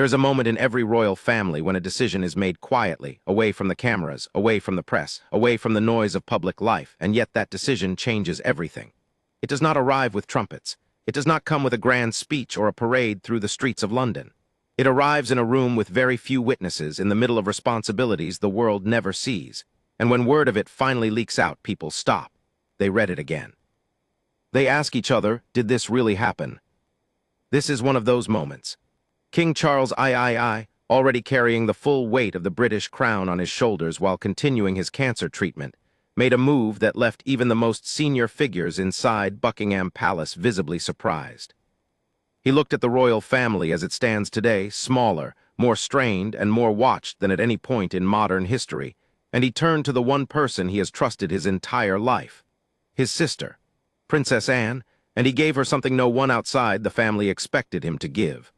There is a moment in every royal family when a decision is made quietly, away from the cameras, away from the press, away from the noise of public life, and yet that decision changes everything. It does not arrive with trumpets. It does not come with a grand speech or a parade through the streets of London. It arrives in a room with very few witnesses in the middle of responsibilities the world never sees, and when word of it finally leaks out, people stop. They read it again. They ask each other, did this really happen? This is one of those moments. King Charles III, already carrying the full weight of the British crown on his shoulders while continuing his cancer treatment, made a move that left even the most senior figures inside Buckingham Palace visibly surprised. He looked at the royal family as it stands today, smaller, more strained, and more watched than at any point in modern history, and he turned to the one person he has trusted his entire life, his sister, Princess Anne, and he gave her something no one outside the family expected him to give.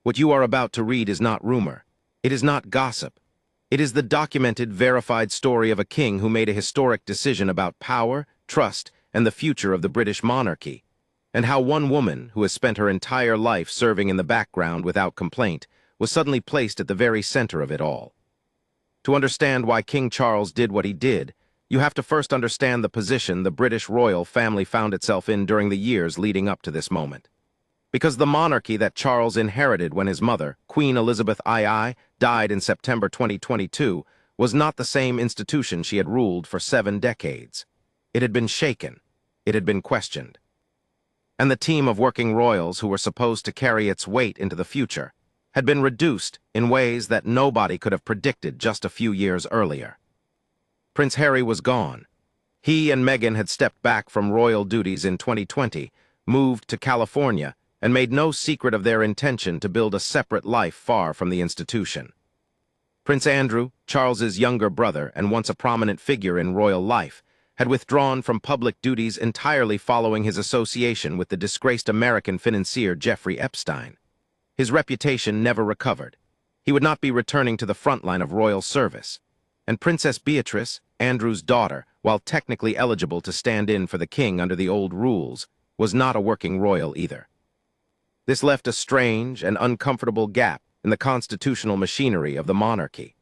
What you are about to read is not rumor. It is not gossip. It is the documented, verified story of a king who made a historic decision about power, trust, and the future of the British monarchy, and how one woman, who has spent her entire life serving in the background without complaint, was suddenly placed at the very center of it all. To understand why King Charles did what he did, you have to first understand the position the British royal family found itself in during the years leading up to this moment. Because the monarchy that Charles inherited when his mother, Queen Elizabeth II, died in September 2022, was not the same institution she had ruled for 7 decades. It had been shaken. It had been questioned. And the team of working royals who were supposed to carry its weight into the future had been reduced in ways that nobody could have predicted just a few years earlier. Prince Harry was gone. He and Meghan had stepped back from royal duties in 2020, moved to California, and made no secret of their intention to build a separate life far from the institution. Prince Andrew, Charles's younger brother and once a prominent figure in royal life, had withdrawn from public duties entirely following his association with the disgraced American financier Jeffrey Epstein. His reputation never recovered. He would not be returning to the front line of royal service. And Princess Beatrice, Andrew's daughter, while technically eligible to stand in for the king under the old rules, was not a working royal either. This left a strange and uncomfortable gap in the constitutional machinery of the monarchy.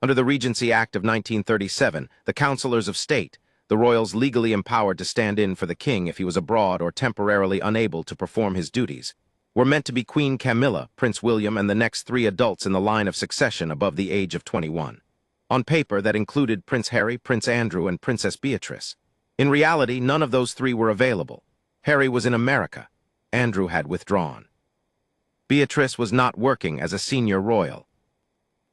Under the Regency Act of 1937, the Councillors of State, the royals legally empowered to stand in for the king if he was abroad or temporarily unable to perform his duties, were meant to be Queen Camilla, Prince William, and the next 3 adults in the line of succession above the age of 21. On paper, that included Prince Harry, Prince Andrew, and Princess Beatrice. In reality, none of those 3 were available. Harry was in America. Andrew had withdrawn. Beatrice was not working as a senior royal.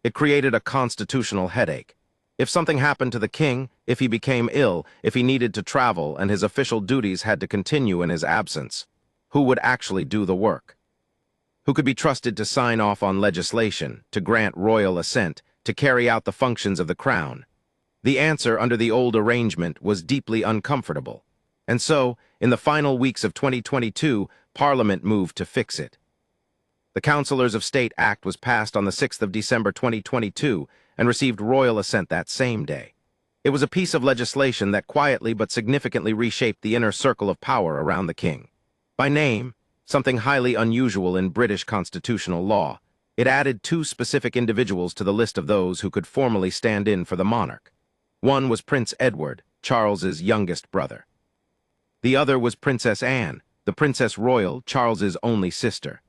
It created a constitutional headache. If something happened to the king, if he became ill, if he needed to travel and his official duties had to continue in his absence, who would actually do the work? Who could be trusted to sign off on legislation, to grant royal assent, to carry out the functions of the crown? The answer under the old arrangement was deeply uncomfortable. And so, in the final weeks of 2022, Parliament moved to fix it. The Councillors of State Act was passed on the 6th of December 2022 and received royal assent that same day. It was a piece of legislation that quietly but significantly reshaped the inner circle of power around the king. By name, something highly unusual in British constitutional law, it added 2 specific individuals to the list of those who could formally stand in for the monarch. One was Prince Edward, Charles's youngest brother. The other was Princess Anne, the Princess Royal, Charles's only sister.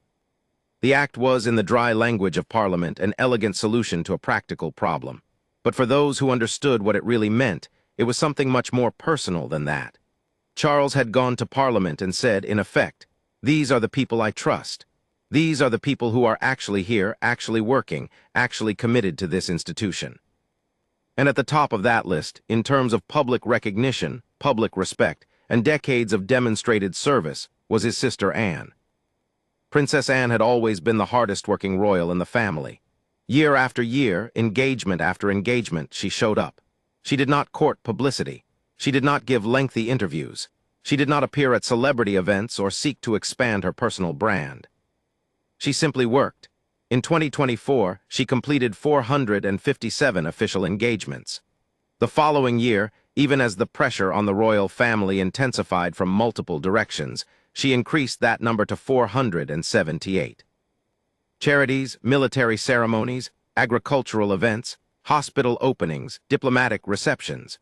The act was, in the dry language of Parliament, an elegant solution to a practical problem. But for those who understood what it really meant, it was something much more personal than that. Charles had gone to Parliament and said, in effect, "These are the people I trust. These are the people who are actually here, actually working, actually committed to this institution." And at the top of that list, in terms of public recognition, public respect, and decades of demonstrated service, was his sister Anne. Princess Anne had always been the hardest-working royal in the family. Year after year, engagement after engagement, she showed up. She did not court publicity. She did not give lengthy interviews. She did not appear at celebrity events or seek to expand her personal brand. She simply worked. In 2024, she completed 457 official engagements. The following year, even as the pressure on the royal family intensified from multiple directions, she increased that number to 478. Charities, military ceremonies, agricultural events, hospital openings, diplomatic receptions.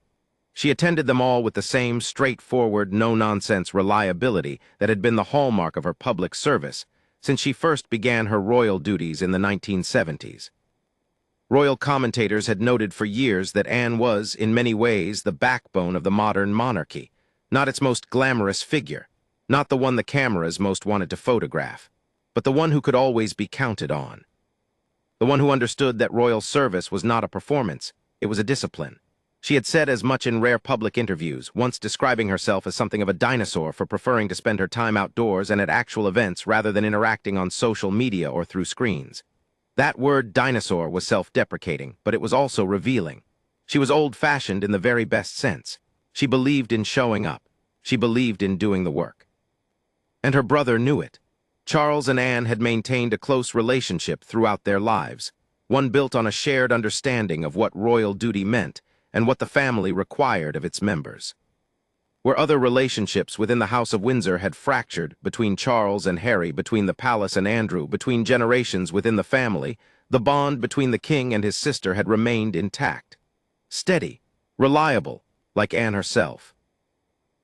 She attended them all with the same straightforward, no-nonsense reliability that had been the hallmark of her public service since she first began her royal duties in the 1970s. Royal commentators had noted for years that Anne was, in many ways, the backbone of the modern monarchy, not its most glamorous figure, not the one the cameras most wanted to photograph, but the one who could always be counted on. The one who understood that royal service was not a performance, it was a discipline. She had said as much in rare public interviews, once describing herself as something of a dinosaur for preferring to spend her time outdoors and at actual events rather than interacting on social media or through screens. That word dinosaur was self-deprecating, but it was also revealing. She was old-fashioned in the very best sense. She believed in showing up. She believed in doing the work. And her brother knew it. Charles and Anne had maintained a close relationship throughout their lives, one built on a shared understanding of what royal duty meant and what the family required of its members. Where other relationships within the House of Windsor had fractured between Charles and Harry, between the palace and Andrew, between generations within the family, the bond between the king and his sister had remained intact. Steady, reliable, like Anne herself.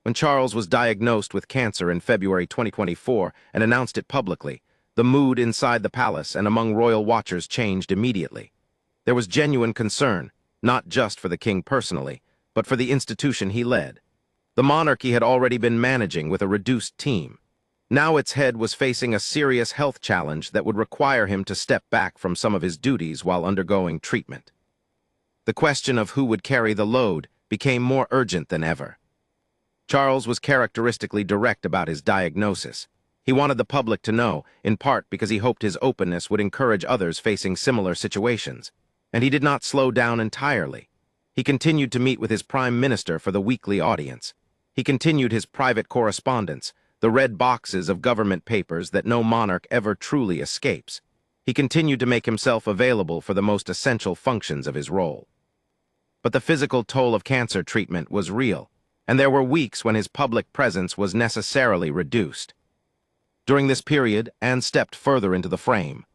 When Charles was diagnosed with cancer in February 2024 and announced it publicly, the mood inside the palace and among royal watchers changed immediately. There was genuine concern, not just for the king personally, but for the institution he led. The monarchy had already been managing with a reduced team. Now its head was facing a serious health challenge that would require him to step back from some of his duties while undergoing treatment. The question of who would carry the load became more urgent than ever. Charles was characteristically direct about his diagnosis. He wanted the public to know, in part because he hoped his openness would encourage others facing similar situations. And he did not slow down entirely. He continued to meet with his prime minister for the weekly audience. He continued his private correspondence, the red boxes of government papers that no monarch ever truly escapes. He continued to make himself available for the most essential functions of his role. But the physical toll of cancer treatment was real, and there were weeks when his public presence was necessarily reduced. During this period, Anne stepped further into the frame.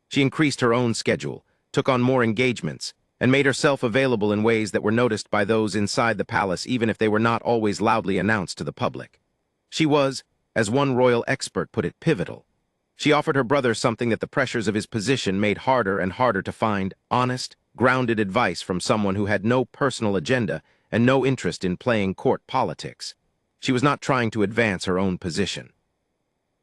She increased her own schedule, took on more engagements, and made herself available in ways that were noticed by those inside the palace even if they were not always loudly announced to the public. She was, as one royal expert put it, pivotal. She offered her brother something that the pressures of his position made harder and harder to find: honest, grounded advice from someone who had no personal agenda and no interest in playing court politics. She was not trying to advance her own position.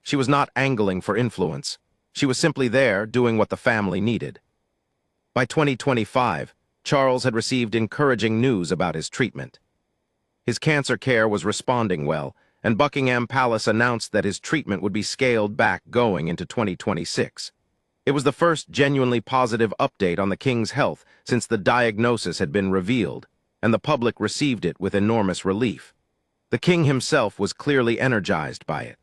She was not angling for influence. She was simply there doing what the family needed. By 2025, Charles had received encouraging news about his treatment. His cancer care was responding well, and Buckingham Palace announced that his treatment would be scaled back going into 2026. It was the first genuinely positive update on the king's health since the diagnosis had been revealed, and the public received it with enormous relief. The king himself was clearly energized by it.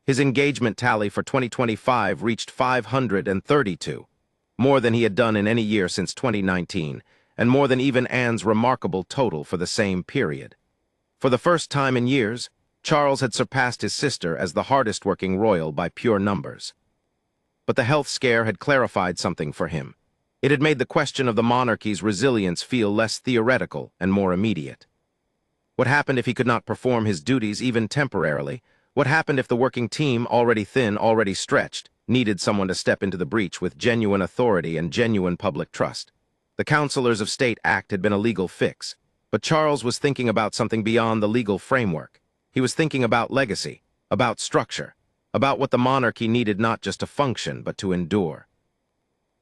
His engagement tally for 2025 reached 532. More than he had done in any year since 2019, and more than even Anne's remarkable total for the same period. For the first time in years, Charles had surpassed his sister as the hardest-working royal by pure numbers. But the health scare had clarified something for him. It had made the question of the monarchy's resilience feel less theoretical and more immediate. What happened if he could not perform his duties even temporarily? What happened if the working team, already thin, already stretched, needed someone to step into the breach with genuine authority and genuine public trust? The Councillors of State Act had been a legal fix, but Charles was thinking about something beyond the legal framework. He was thinking about legacy, about structure, about what the monarchy needed not just to function, but to endure.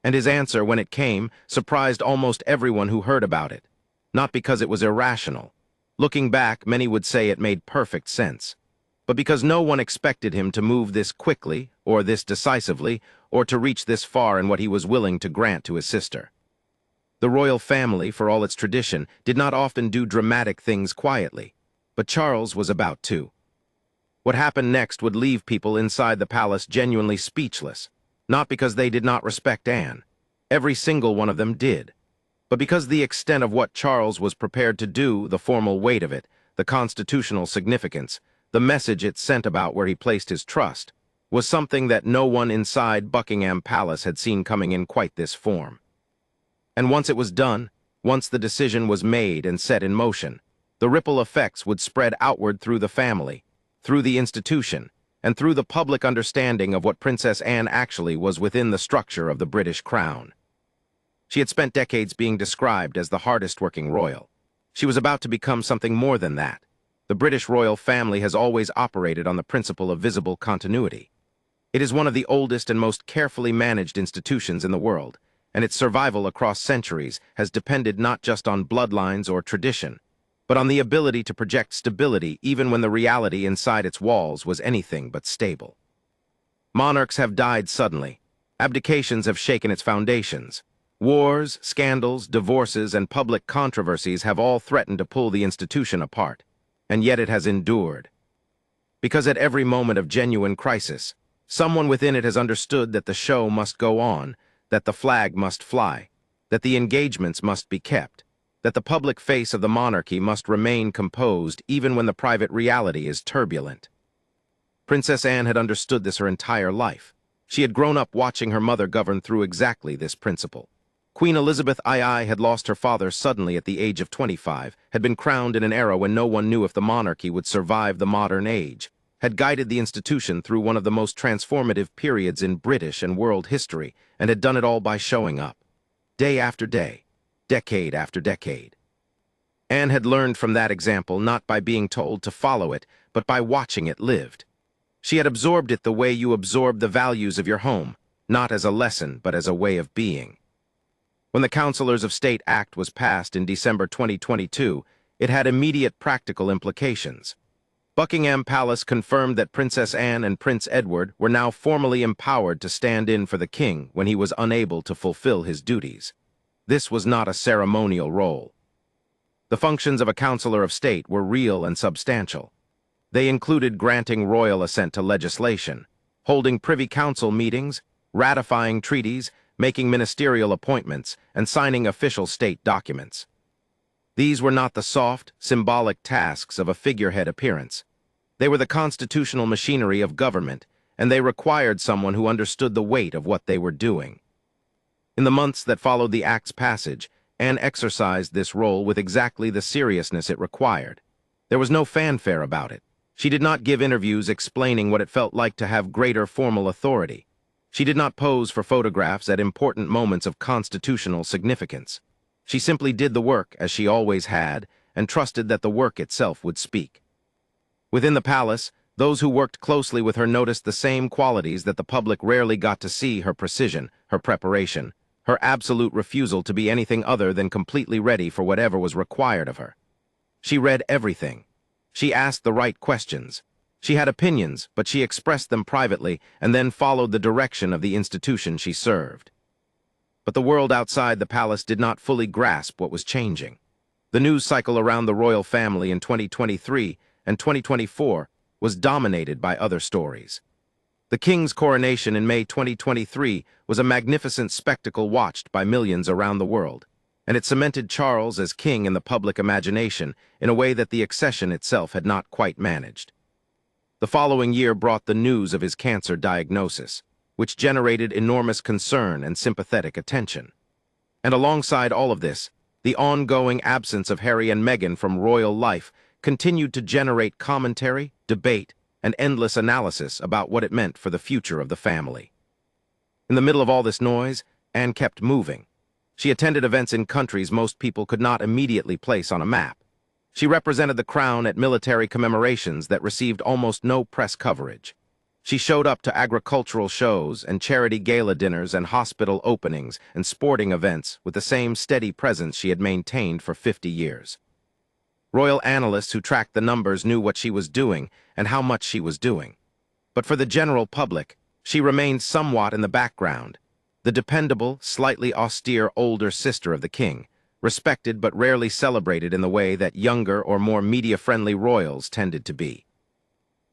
And his answer, when it came, surprised almost everyone who heard about it. Not because it was irrational. Looking back, many would say it made perfect sense. But because no one expected him to move this quickly, or this decisively, or to reach this far in what he was willing to grant to his sister. The royal family, for all its tradition, did not often do dramatic things quietly, but Charles was about to. What happened next would leave people inside the palace genuinely speechless, not because they did not respect Anne. Every single one of them did. But because the extent of what Charles was prepared to do, the formal weight of it, the constitutional significance, the message it sent about where he placed his trust, was something that no one inside Buckingham Palace had seen coming in quite this form. And once it was done, once the decision was made and set in motion, the ripple effects would spread outward through the family, through the institution, and through the public understanding of what Princess Anne actually was within the structure of the British crown. She had spent decades being described as the hardest-working royal. She was about to become something more than that. The British royal family has always operated on the principle of visible continuity. It is one of the oldest and most carefully managed institutions in the world, and its survival across centuries has depended not just on bloodlines or tradition, but on the ability to project stability even when the reality inside its walls was anything but stable. Monarchs have died suddenly. Abdications have shaken its foundations. Wars, scandals, divorces, and public controversies have all threatened to pull the institution apart, and yet it has endured. Because at every moment of genuine crisis, someone within it has understood that the show must go on, that the flag must fly, that the engagements must be kept, that the public face of the monarchy must remain composed even when the private reality is turbulent. Princess Anne had understood this her entire life. She had grown up watching her mother govern through exactly this principle. Queen Elizabeth II had lost her father suddenly at the age of 25, had been crowned in an era when no one knew if the monarchy would survive the modern age, had guided the institution through one of the most transformative periods in British and world history, and had done it all by showing up, day after day, decade after decade. Anne had learned from that example not by being told to follow it, but by watching it lived. She had absorbed it the way you absorb the values of your home, not as a lesson, but as a way of being. When the Councillors of State Act was passed in December 2022, it had immediate practical implications. Buckingham Palace confirmed that Princess Anne and Prince Edward were now formally empowered to stand in for the king when he was unable to fulfill his duties. This was not a ceremonial role. The functions of a Councillor of State were real and substantial. They included granting royal assent to legislation, holding Privy Council meetings, ratifying treaties, making ministerial appointments, and signing official state documents. These were not the soft, symbolic tasks of a figurehead appearance. They were the constitutional machinery of government, and they required someone who understood the weight of what they were doing. In the months that followed the Act's passage, Anne exercised this role with exactly the seriousness it required. There was no fanfare about it. She did not give interviews explaining what it felt like to have greater formal authority. She did not pose for photographs at important moments of constitutional significance. She simply did the work as she always had, and trusted that the work itself would speak. Within the palace, those who worked closely with her noticed the same qualities that the public rarely got to see: her precision, her preparation, her absolute refusal to be anything other than completely ready for whatever was required of her. She read everything. She asked the right questions. She had opinions, but she expressed them privately and then followed the direction of the institution she served. But the world outside the palace did not fully grasp what was changing. The news cycle around the royal family in 2023 and 2024 was dominated by other stories. The king's coronation in May 2023 was a magnificent spectacle watched by millions around the world, and it cemented Charles as king in the public imagination in a way that the accession itself had not quite managed. The following year brought the news of his cancer diagnosis, which generated enormous concern and sympathetic attention. And alongside all of this, the ongoing absence of Harry and Meghan from royal life continued to generate commentary, debate, and endless analysis about what it meant for the future of the family. In the middle of all this noise, Anne kept moving. She attended events in countries most people could not immediately place on a map. She represented the crown at military commemorations that received almost no press coverage. She showed up to agricultural shows and charity gala dinners and hospital openings and sporting events with the same steady presence she had maintained for 50 years. Royal analysts who tracked the numbers knew what she was doing and how much she was doing. But for the general public, she remained somewhat in the background, the dependable, slightly austere older sister of the king, respected but rarely celebrated in the way that younger or more media-friendly royals tended to be.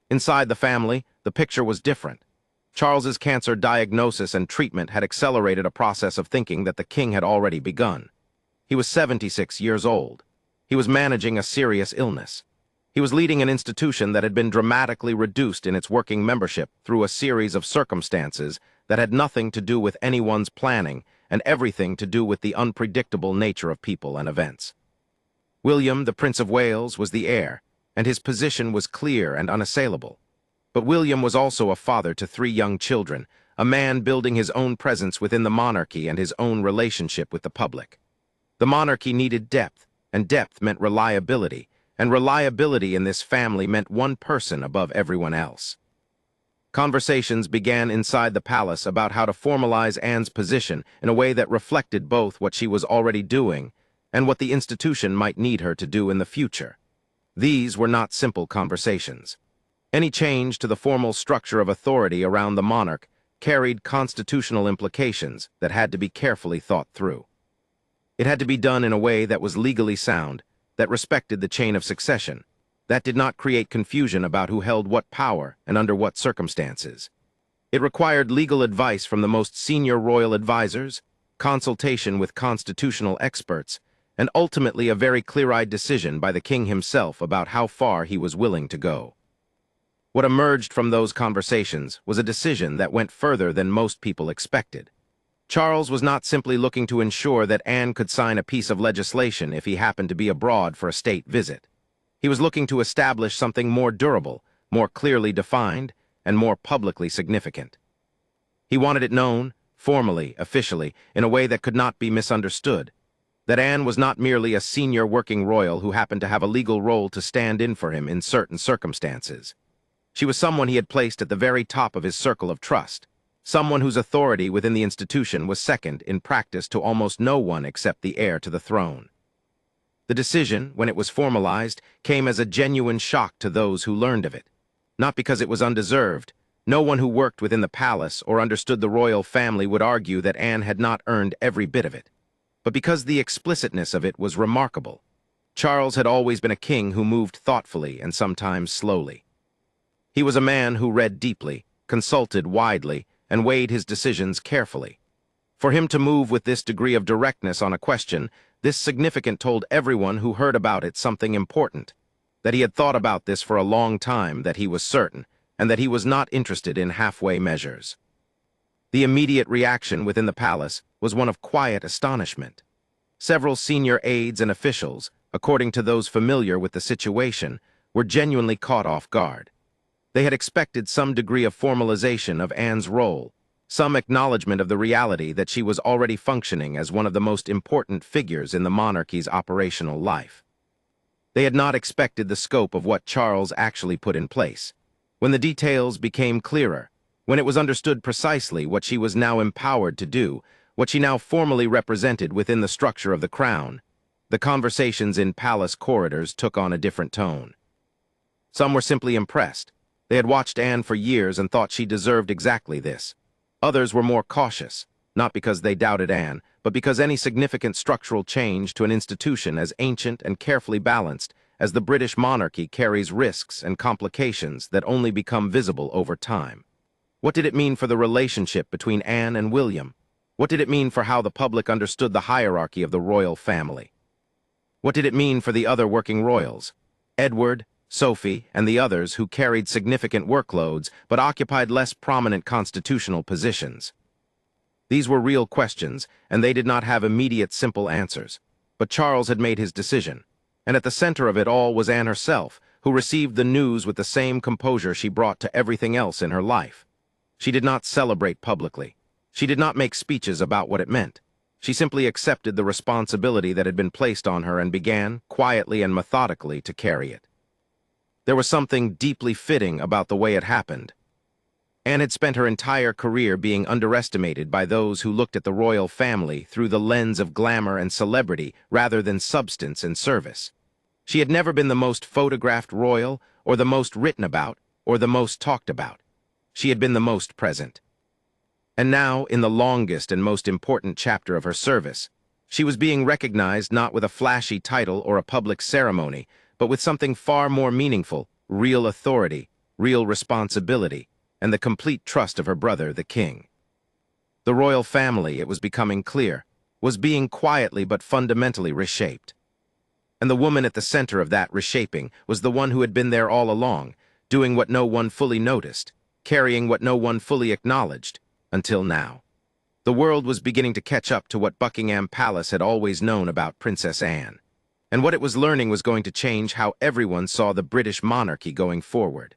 Inside the family, the picture was different. Charles's cancer diagnosis and treatment had accelerated a process of thinking that the king had already begun. He was 76 years old. He was managing a serious illness. He was leading an institution that had been dramatically reduced in its working membership through a series of circumstances that had nothing to do with anyone's planning and everything to do with the unpredictable nature of people and events. William, the Prince of Wales, was the heir, and his position was clear and unassailable. But William was also a father to 3 young children, a man building his own presence within the monarchy and his own relationship with the public. The monarchy needed depth, and depth meant reliability, and reliability in this family meant one person above everyone else. Conversations began inside the palace about how to formalize Anne's position in a way that reflected both what she was already doing and what the institution might need her to do in the future. These were not simple conversations. Any change to the formal structure of authority around the monarch carried constitutional implications that had to be carefully thought through. It had to be done in a way that was legally sound, that respected the chain of succession, that did not create confusion about who held what power and under what circumstances. It required legal advice from the most senior royal advisors, consultation with constitutional experts, and ultimately a very clear-eyed decision by the king himself about how far he was willing to go. What emerged from those conversations was a decision that went further than most people expected. Charles was not simply looking to ensure that Anne could sign a piece of legislation if he happened to be abroad for a state visit. He was looking to establish something more durable, more clearly defined, and more publicly significant. He wanted it known, formally, officially, in a way that could not be misunderstood, that Anne was not merely a senior working royal who happened to have a legal role to stand in for him in certain circumstances. She was someone he had placed at the very top of his circle of trust, someone whose authority within the institution was second in practice to almost no one except the heir to the throne. The decision, when it was formalized, came as a genuine shock to those who learned of it. Not because it was undeserved. No one who worked within the palace or understood the royal family would argue that Anne had not earned every bit of it, but because the explicitness of it was remarkable. Charles had always been a king who moved thoughtfully and sometimes slowly. He was a man who read deeply, consulted widely, and weighed his decisions carefully. For him to move with this degree of directness on a question, this significant told everyone who heard about it something important, that he had thought about this for a long time, that he was certain, and that he was not interested in halfway measures. The immediate reaction within the palace was one of quiet astonishment. Several senior aides and officials, according to those familiar with the situation, were genuinely caught off guard. They had expected some degree of formalization of Anne's role, some acknowledgement of the reality that she was already functioning as one of the most important figures in the monarchy's operational life. They had not expected the scope of what Charles actually put in place. When the details became clearer, when it was understood precisely what she was now empowered to do, what she now formally represented within the structure of the crown, the conversations in palace corridors took on a different tone. Some were simply impressed. They had watched Anne for years and thought she deserved exactly this. Others were more cautious, not because they doubted Anne, but because any significant structural change to an institution as ancient and carefully balanced as the British monarchy carries risks and complications that only become visible over time. What did it mean for the relationship between Anne and William? What did it mean for how the public understood the hierarchy of the royal family? What did it mean for the other working royals? Edward, Sophie, and the others who carried significant workloads but occupied less prominent constitutional positions. These were real questions, and they did not have immediate simple answers. But Charles had made his decision, and at the center of it all was Anne herself, who received the news with the same composure she brought to everything else in her life. She did not celebrate publicly. She did not make speeches about what it meant. She simply accepted the responsibility that had been placed on her and began, quietly and methodically, to carry it. There was something deeply fitting about the way it happened. Anne had spent her entire career being underestimated by those who looked at the royal family through the lens of glamour and celebrity rather than substance and service. She had never been the most photographed royal, or the most written about, or the most talked about. She had been the most present. And now, in the longest and most important chapter of her service, she was being recognized not with a flashy title or a public ceremony, but with something far more meaningful: real authority, real responsibility, and the complete trust of her brother, the king. The royal family, it was becoming clear, was being quietly but fundamentally reshaped. And the woman at the center of that reshaping was the one who had been there all along, doing what no one fully noticed, carrying what no one fully acknowledged, until now. The world was beginning to catch up to what Buckingham Palace had always known about Princess Anne. And what it was learning was going to change how everyone saw the British monarchy going forward.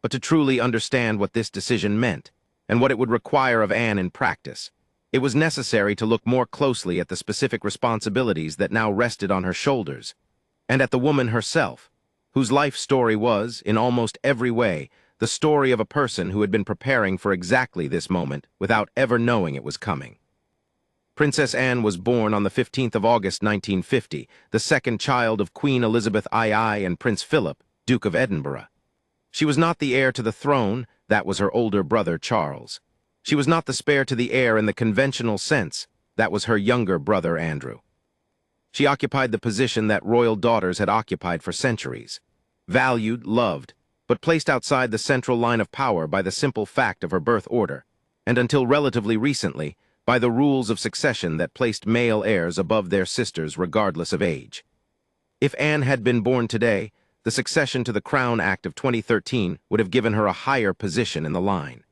But to truly understand what this decision meant, and what it would require of Anne in practice, it was necessary to look more closely at the specific responsibilities that now rested on her shoulders, and at the woman herself, whose life story was, in almost every way, the story of a person who had been preparing for exactly this moment without ever knowing it was coming. Princess Anne was born on the 15th of August 1950, the second child of Queen Elizabeth II and Prince Philip, Duke of Edinburgh. She was not the heir to the throne, that was her older brother Charles. She was not the spare to the heir in the conventional sense, that was her younger brother Andrew. She occupied the position that royal daughters had occupied for centuries, valued, loved, but placed outside the central line of power by the simple fact of her birth order, and until relatively recently, by the rules of succession that placed male heirs above their sisters regardless of age. If Anne had been born today, the Succession to the Crown Act of 2013 would have given her a higher position in the line.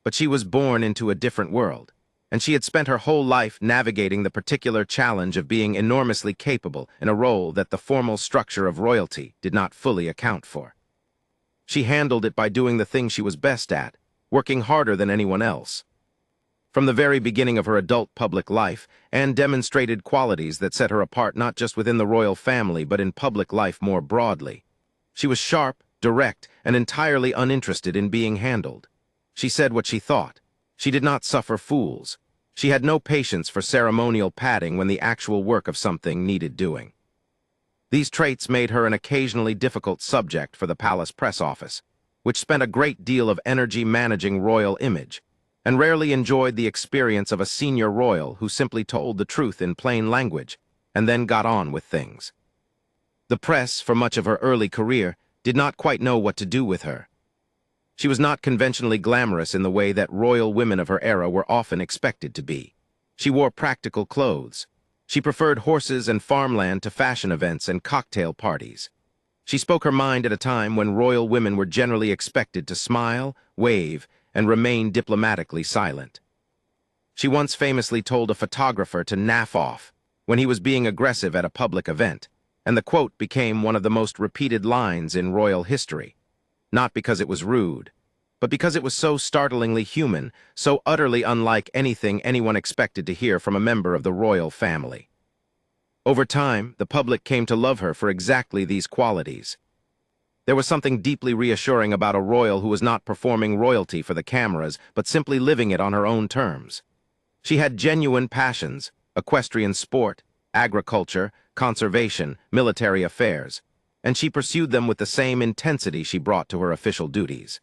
But she was born into a different world, and she had spent her whole life navigating the particular challenge of being enormously capable in a role that the formal structure of royalty did not fully account for. She handled it by doing the thing she was best at, working harder than anyone else. From the very beginning of her adult public life, Anne demonstrated qualities that set her apart not just within the royal family but in public life more broadly. She was sharp, direct, and entirely uninterested in being handled. She said what she thought. She did not suffer fools. She had no patience for ceremonial padding when the actual work of something needed doing. These traits made her an occasionally difficult subject for the palace press office, which spent a great deal of energy managing royal image, and rarely enjoyed the experience of a senior royal who simply told the truth in plain language and then got on with things. The press, for much of her early career, did not quite know what to do with her. She was not conventionally glamorous in the way that royal women of her era were often expected to be. She wore practical clothes. She preferred horses and farmland to fashion events and cocktail parties. She spoke her mind at a time when royal women were generally expected to smile, wave, and remain diplomatically silent. She once famously told a photographer to naff off when he was being aggressive at a public event, and the quote became one of the most repeated lines in royal history, not because it was rude, but because it was so startlingly human, so utterly unlike anything anyone expected to hear from a member of the royal family. Over time, the public came to love her for exactly these qualities. There was something deeply reassuring about a royal who was not performing royalty for the cameras, but simply living it on her own terms. She had genuine passions: equestrian sport, agriculture, conservation, military affairs, and she pursued them with the same intensity she brought to her official duties.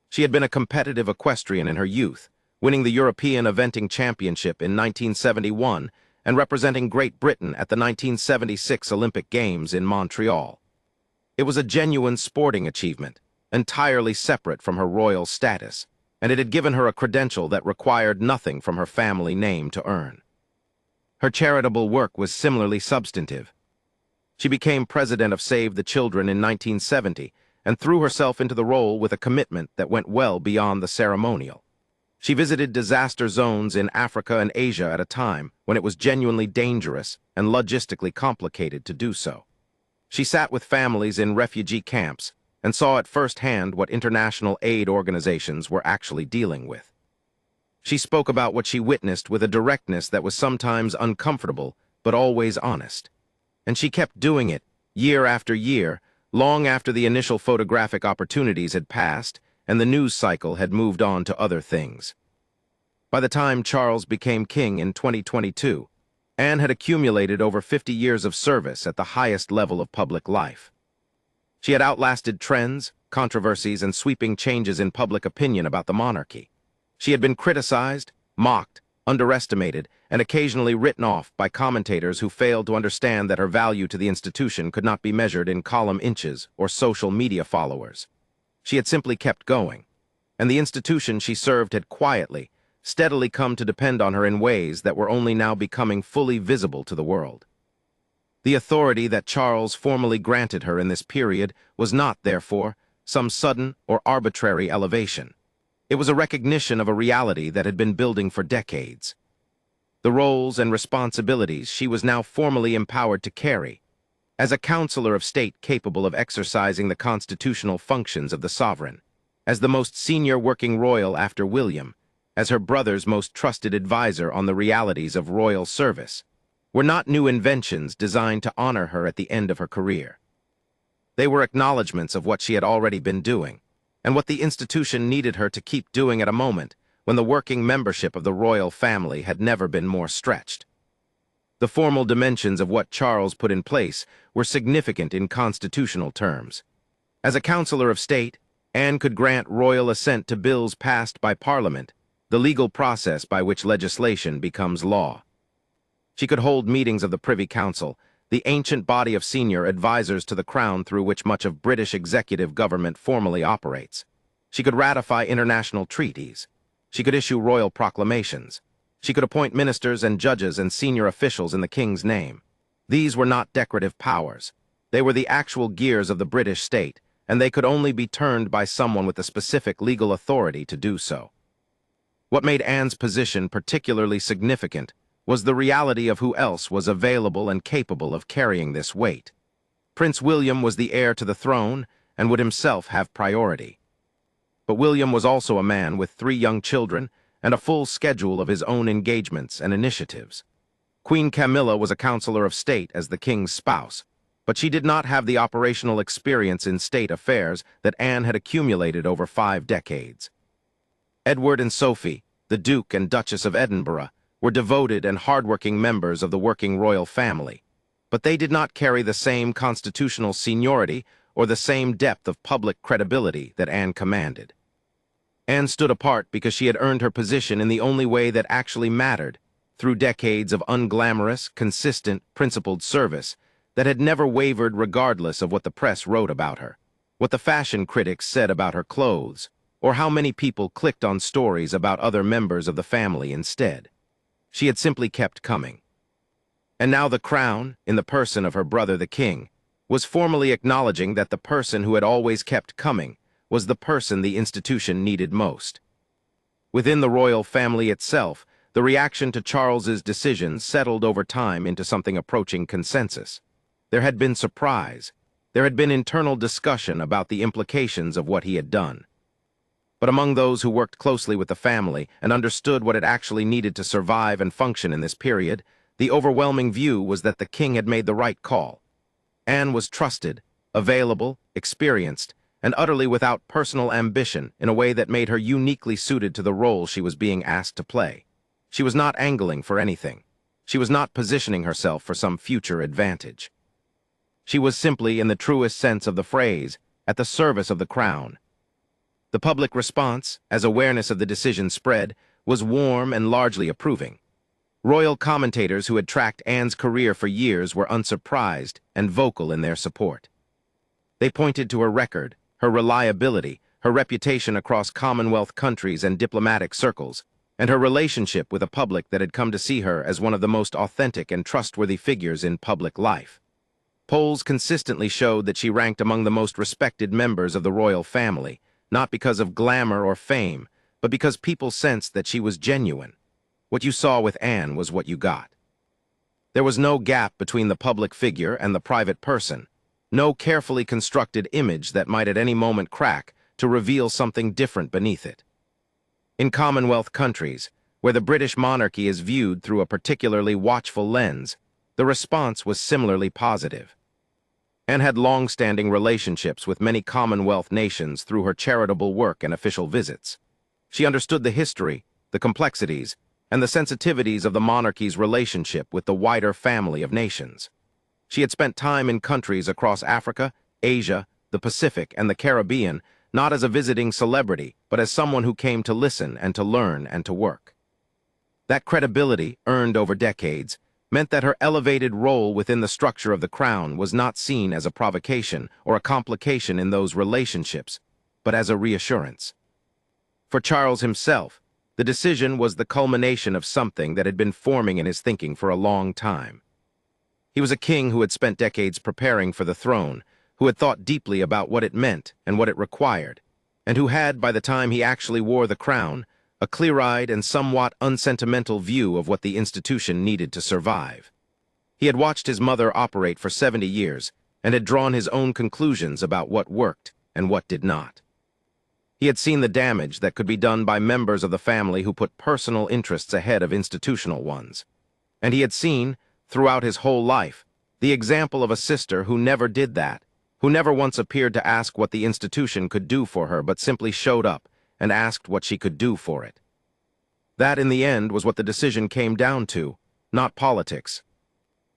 She had been a competitive equestrian in her youth, winning the European Eventing Championship in 1971 and representing Great Britain at the 1976 Olympic Games in Montreal. It was a genuine sporting achievement, entirely separate from her royal status, and it had given her a credential that required nothing from her family name to earn. Her charitable work was similarly substantive. She became president of Save the Children in 1970 and threw herself into the role with a commitment that went well beyond the ceremonial. She visited disaster zones in Africa and Asia at a time when it was genuinely dangerous and logistically complicated to do so. She sat with families in refugee camps and saw at first hand what international aid organizations were actually dealing with. She spoke about what she witnessed with a directness that was sometimes uncomfortable but always honest. And she kept doing it, year after year, long after the initial photographic opportunities had passed and the news cycle had moved on to other things. By the time Charles became king in 2022, Anne had accumulated over 50 years of service at the highest level of public life. She had outlasted trends, controversies, and sweeping changes in public opinion about the monarchy. She had been criticized, mocked, underestimated, and occasionally written off by commentators who failed to understand that her value to the institution could not be measured in column inches or social media followers. She had simply kept going, and the institution she served had quietly, steadily come to depend on her in ways that were only now becoming fully visible to the world. The authority that Charles formally granted her in this period was not, therefore, some sudden or arbitrary elevation. It was a recognition of a reality that had been building for decades. The roles and responsibilities she was now formally empowered to carry, as a counselor of state capable of exercising the constitutional functions of the sovereign, as the most senior working royal after William, as her brother's most trusted advisor on the realities of royal service, were not new inventions designed to honor her at the end of her career. They were acknowledgments of what she had already been doing, and what the institution needed her to keep doing at a moment when the working membership of the royal family had never been more stretched. The formal dimensions of what Charles put in place were significant in constitutional terms. As a counselor of state, Anne could grant royal assent to bills passed by Parliament, the legal process by which legislation becomes law. She could hold meetings of the Privy Council, the ancient body of senior advisors to the Crown through which much of British executive government formally operates. She could ratify international treaties. She could issue royal proclamations. She could appoint ministers and judges and senior officials in the King's name. These were not decorative powers. They were the actual gears of the British state, and they could only be turned by someone with the specific legal authority to do so. What made Anne's position particularly significant was the reality of who else was available and capable of carrying this weight. Prince William was the heir to the throne and would himself have priority. But William was also a man with 3 young children and a full schedule of his own engagements and initiatives. Queen Camilla was a counselor of state as the king's spouse, but she did not have the operational experience in state affairs that Anne had accumulated over 5 decades. Edward and Sophie, the Duke and Duchess of Edinburgh, were devoted and hardworking members of the working royal family, but they did not carry the same constitutional seniority or the same depth of public credibility that Anne commanded. Anne stood apart because she had earned her position in the only way that actually mattered, through decades of unglamorous, consistent, principled service that had never wavered regardless of what the press wrote about her, what the fashion critics said about her clothes, or how many people clicked on stories about other members of the family instead. She had simply kept coming. And now the Crown, in the person of her brother the King, was formally acknowledging that the person who had always kept coming was the person the institution needed most. Within the royal family itself, the reaction to Charles's decision settled over time into something approaching consensus. There had been surprise. There had been internal discussion about the implications of what he had done. But among those who worked closely with the family and understood what it actually needed to survive and function in this period, the overwhelming view was that the king had made the right call. Anne was trusted, available, experienced, and utterly without personal ambition in a way that made her uniquely suited to the role she was being asked to play. She was not angling for anything. She was not positioning herself for some future advantage. She was simply, in the truest sense of the phrase, at the service of the Crown. The public response, as awareness of the decision spread, was warm and largely approving. Royal commentators who had tracked Anne's career for years were unsurprised and vocal in their support. They pointed to her record, her reliability, her reputation across Commonwealth countries and diplomatic circles, and her relationship with a public that had come to see her as one of the most authentic and trustworthy figures in public life. Polls consistently showed that she ranked among the most respected members of the royal family, not because of glamour or fame, but because people sensed that she was genuine. What you saw with Anne was what you got. There was no gap between the public figure and the private person, no carefully constructed image that might at any moment crack to reveal something different beneath it. In Commonwealth countries, where the British monarchy is viewed through a particularly watchful lens, the response was similarly positive. Anne had long-standing relationships with many Commonwealth nations through her charitable work and official visits. She understood the history, the complexities, and the sensitivities of the monarchy's relationship with the wider family of nations. She had spent time in countries across Africa, Asia, the Pacific, and the Caribbean, not as a visiting celebrity, but as someone who came to listen and to learn and to work. That credibility, earned over decades, meant that her elevated role within the structure of the Crown was not seen as a provocation or a complication in those relationships, but as a reassurance. For Charles himself, the decision was the culmination of something that had been forming in his thinking for a long time. He was a king who had spent decades preparing for the throne, who had thought deeply about what it meant and what it required, and who had, by the time he actually wore the crown, a clear-eyed and somewhat unsentimental view of what the institution needed to survive. He had watched his mother operate for 70 years and had drawn his own conclusions about what worked and what did not. He had seen the damage that could be done by members of the family who put personal interests ahead of institutional ones. And he had seen, throughout his whole life, the example of a sister who never did that, who never once appeared to ask what the institution could do for her, but simply showed up and asked what she could do for it. That, in the end, was what the decision came down to, not politics,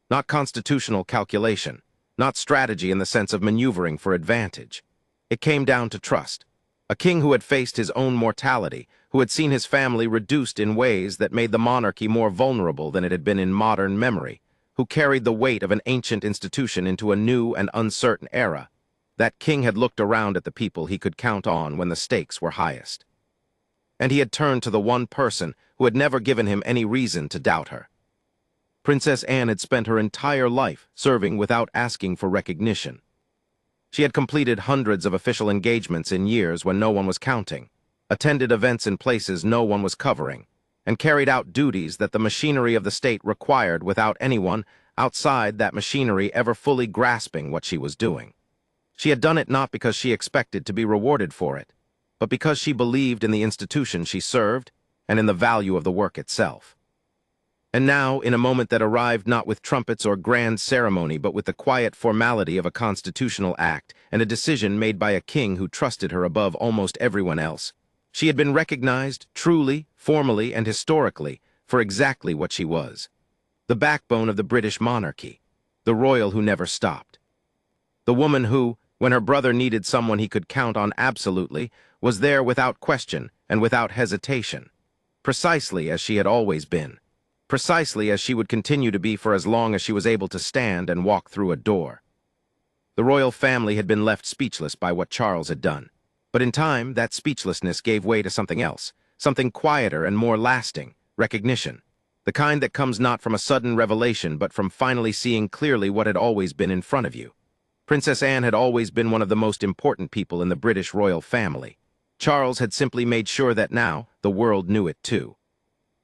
not constitutional calculation, not strategy in the sense of maneuvering for advantage. It came down to trust. A king who had faced his own mortality, who had seen his family reduced in ways that made the monarchy more vulnerable than it had been in modern memory, who carried the weight of an ancient institution into a new and uncertain era. That king had looked around at the people he could count on when the stakes were highest. And he had turned to the one person who had never given him any reason to doubt her. Princess Anne had spent her entire life serving without asking for recognition. She had completed hundreds of official engagements in years when no one was counting, attended events in places no one was covering, and carried out duties that the machinery of the state required without anyone outside that machinery ever fully grasping what she was doing. She had done it not because she expected to be rewarded for it, but because she believed in the institution she served and in the value of the work itself. And now, in a moment that arrived not with trumpets or grand ceremony, but with the quiet formality of a constitutional act and a decision made by a king who trusted her above almost everyone else, she had been recognized truly, formally, and historically for exactly what she was: the backbone of the British monarchy, the royal who never stopped. The woman who, when her brother needed someone he could count on absolutely, was there without question and without hesitation, precisely as she had always been, precisely as she would continue to be for as long as she was able to stand and walk through a door. The royal family had been left speechless by what Charles had done, but in time that speechlessness gave way to something else, something quieter and more lasting: recognition, the kind that comes not from a sudden revelation but from finally seeing clearly what had always been in front of you. Princess Anne had always been one of the most important people in the British royal family. Charles had simply made sure that now the world knew it too.